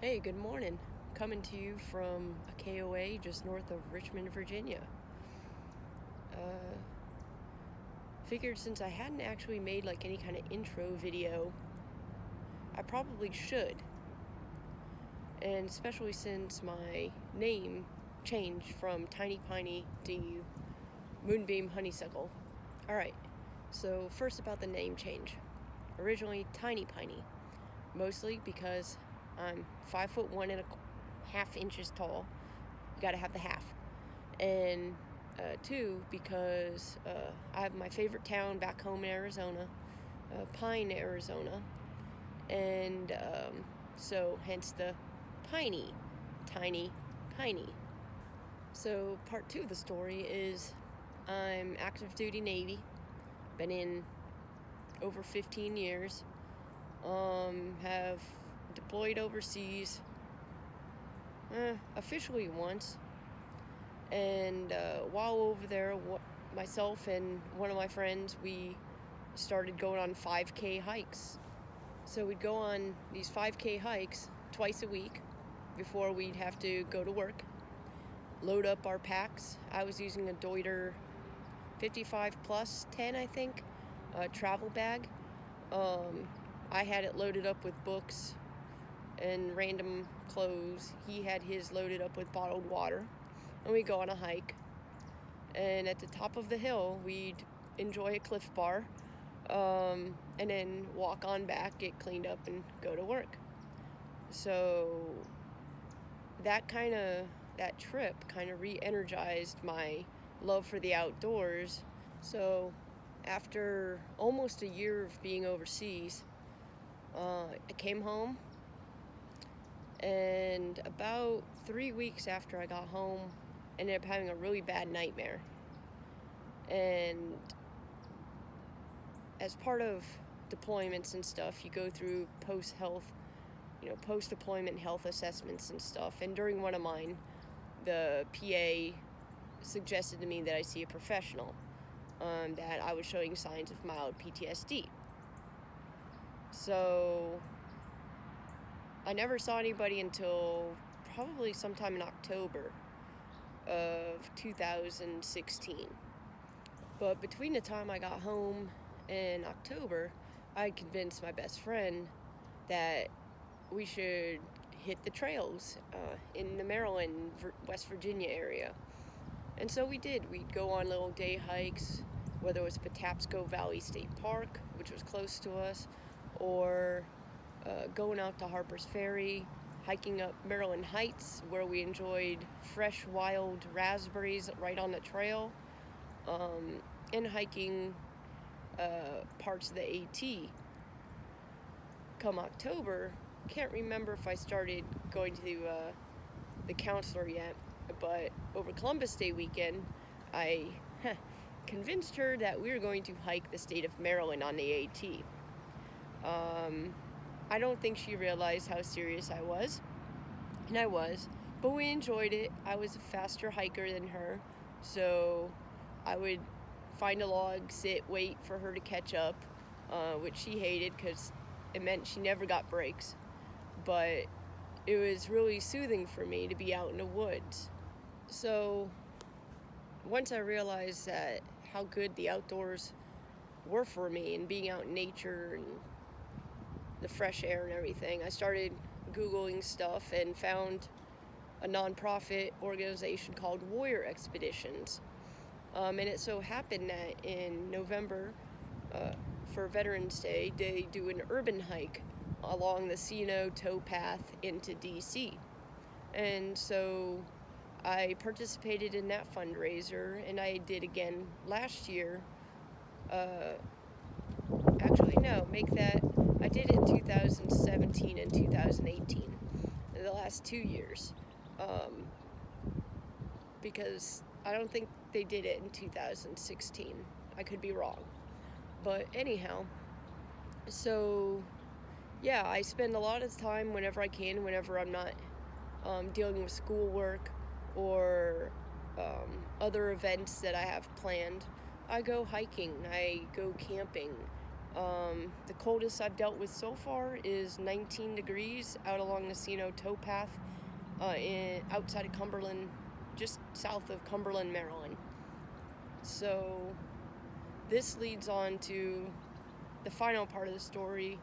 Hey, good morning. Coming to you from a KOA just north of Richmond, Virginia. Figured since I hadn't actually made like any kind of intro video, I probably should. And especially since my name changed from Tiny Piney to Moonbeam Honeysuckle. Alright, so first about the name change. Originally Tiny Piney, mostly because I'm 5'1.5 inches tall. You gotta have the half. And two, because I have my favorite town back home in Arizona, Pine, Arizona. And so hence the Piney, Tiny Piney. So part two of the story is I'm active duty Navy. Been in over 15 years. Have deployed overseas officially once. And while over there, myself and one of my friends, we started going on 5K hikes. So we'd go on these 5K hikes twice a week before we'd have to go to work, load up our packs. I was using a Deuter 55 plus 10, I think, travel bag. I had it loaded up with books and random clothes. He had his loaded up with bottled water. And we'd go on a hike. And at the top of the hill, we'd enjoy a Cliff Bar. And then walk on back, get cleaned up, and go to work. So that trip kind of re-energized my love for the outdoors. So after almost a year of being overseas, I came home, and about 3 weeks after I got home, I ended up having a really bad nightmare. And as part of deployments and stuff, you go through post-deployment health assessments and stuff. And during one of mine, the PA suggested to me that I see a professional, that I was showing signs of mild PTSD. So I never saw anybody until probably sometime in October of 2016. But between the time I got home and October, I had convinced my best friend that we should hit the trails in the Maryland, West Virginia area. And so we did. We'd go on little day hikes, whether it was Patapsco Valley State Park, which was close to us, or going out to Harper's Ferry, hiking up Maryland Heights, where we enjoyed fresh wild raspberries right on the trail, and hiking parts of the AT. Come October, can't remember if I started going to the counselor yet, but over Columbus Day weekend, I convinced her that we were going to hike the state of Maryland on the AT. I don't think she realized how serious I was, and I was, but we enjoyed it. I was a faster hiker than her, so I would find a log, sit, wait for her to catch up, which she hated because it meant she never got breaks. But it was really soothing for me to be out in the woods. So once I realized that how good the outdoors were for me and being out in nature and the fresh air and everything, I started Googling stuff and found a nonprofit organization called Warrior Expeditions. And it so happened that in November, for Veterans Day, they do an urban hike along the C&O towpath into DC. And so I participated in that fundraiser, and I did again last year. I did it in 2017 and 2018, the last 2 years, because I don't think they did it in 2016. I could be wrong. But anyhow, so yeah, I spend a lot of time whenever I can, whenever I'm not dealing with schoolwork or other events that I have planned. I go hiking, I go camping, The coldest I've dealt with so far is 19 degrees out along the Sino towpath outside of Cumberland, just south of Cumberland, Maryland. So this leads on to the final part of the story,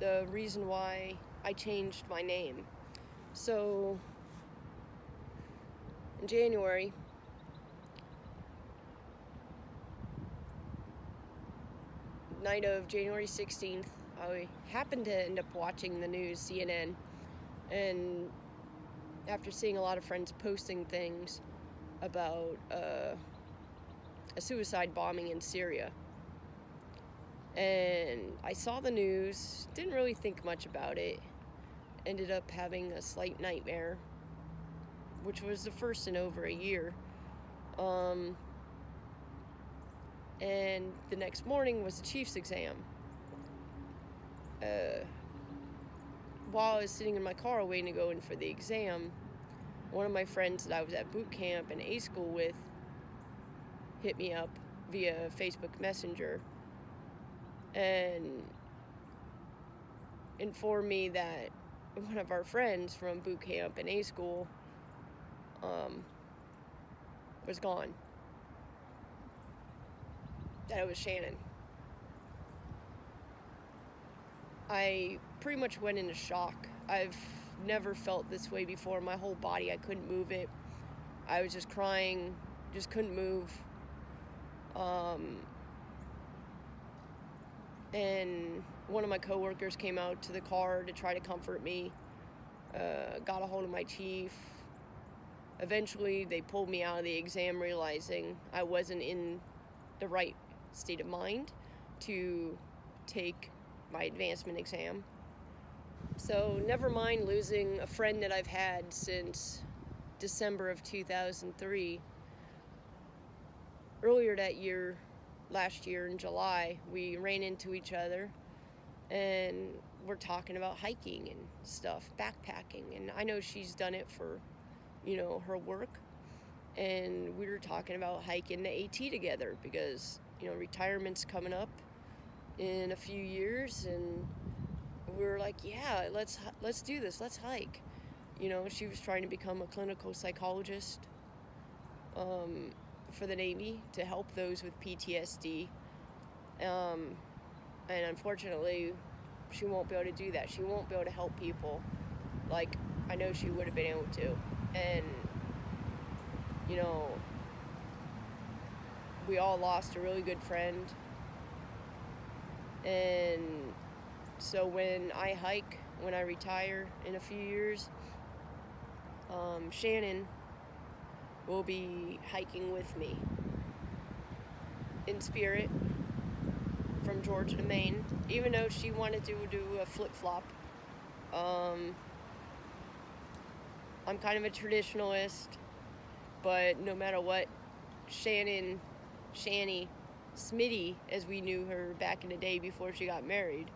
the reason why I changed my name. So in January, night of January 16th, I happened to end up watching the news, CNN, and after seeing a lot of friends posting things about a suicide bombing in Syria, and I saw the news, didn't really think much about it, ended up having a slight nightmare, which was the first in over a year. And the next morning was the Chiefs exam. While I was sitting in my car waiting to go in for the exam, one of my friends that I was at boot camp and A school with hit me up via Facebook Messenger and informed me that one of our friends from boot camp and A school was gone. That it was Shannon. I pretty much went into shock. I've never felt this way before. My whole body, I couldn't move it. I was just crying, just couldn't move. And one of my coworkers came out to the car to try to comfort me, got a hold of my chief. Eventually, they pulled me out of the exam, realizing I wasn't in the right state of mind to take my advancement exam. So never mind losing a friend that I've had since December of 2003. Earlier that year, last year in July, we ran into each other and we're talking about hiking and stuff, backpacking, and I know she's done it for, her work, and we were talking about hiking the AT together because retirement's coming up in a few years, and we were like, yeah, let's do this, let's hike. She was trying to become a clinical psychologist for the Navy to help those with PTSD, and unfortunately she won't be able to do that. She won't be able to help people like I know she would have been able to. And we all lost a really good friend. And so when I retire in a few years, Shannon will be hiking with me in spirit from Georgia to Maine, even though she wanted to do a flip-flop. I'm kind of a traditionalist, but no matter what, Shanny, Smitty, as we knew her back in the day before she got married,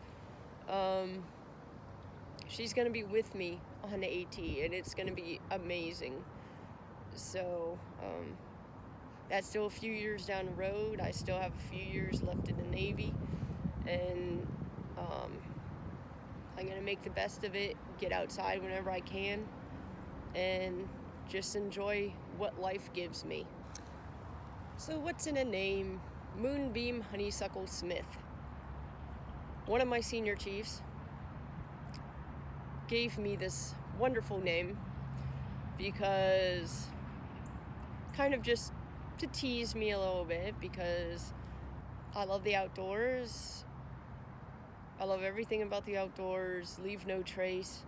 she's going to be with me on the AT, and it's going to be amazing. So, that's still a few years down the road. I still have a few years left in the Navy, and I'm going to make the best of it, get outside whenever I can, and just enjoy what life gives me. So what's in a name? Moonbeam Honeysuckle Smith. One of my senior chiefs gave me this wonderful name because kind of just to tease me a little bit, because I love the outdoors. I love everything about the outdoors, leave no trace.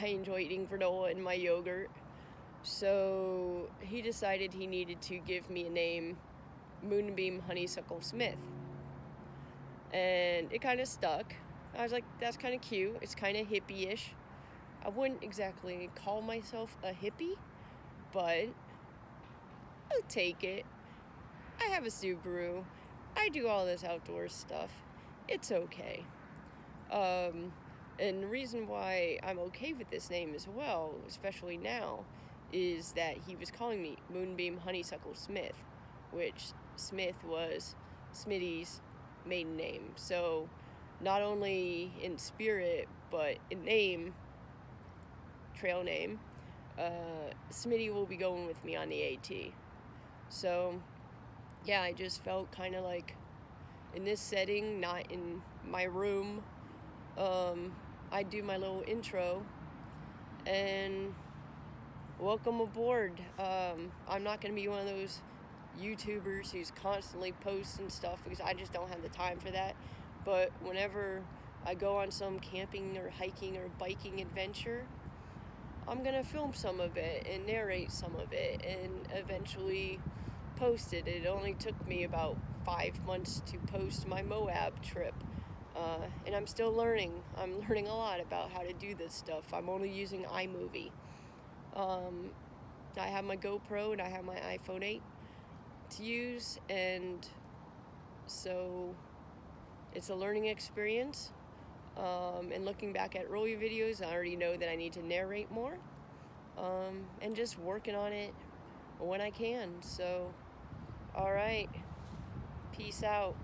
I enjoy eating granola in my yogurt. So he decided he needed to give me a name, Moonbeam Honeysuckle Smith. And it kind of stuck. I was like, that's kind of cute. It's kind of hippie-ish. I wouldn't exactly call myself a hippie, but I'll take it. I have a Subaru. I do all this outdoor stuff. It's okay. And the reason why I'm okay with this name as well, especially now, is that he was calling me Moonbeam Honeysuckle Smith, which Smith was Smitty's maiden name. So not only in spirit, but in name, trail name, Smitty will be going with me on the AT. So yeah, I just felt kind of like in this setting, not in my room, I do my little intro and welcome aboard. I'm not going to be one of those YouTubers who's constantly posting stuff because I just don't have the time for that. But whenever I go on some camping or hiking or biking adventure, I'm going to film some of it and narrate some of it and eventually post it. It only took me about 5 months to post my Moab trip. And I'm still learning. I'm learning a lot about how to do this stuff. I'm only using iMovie. I have my GoPro and I have my iPhone 8 to use, and so it's a learning experience. And looking back at earlier videos, I already know that I need to narrate more, and just working on it when I can. So, all right, peace out.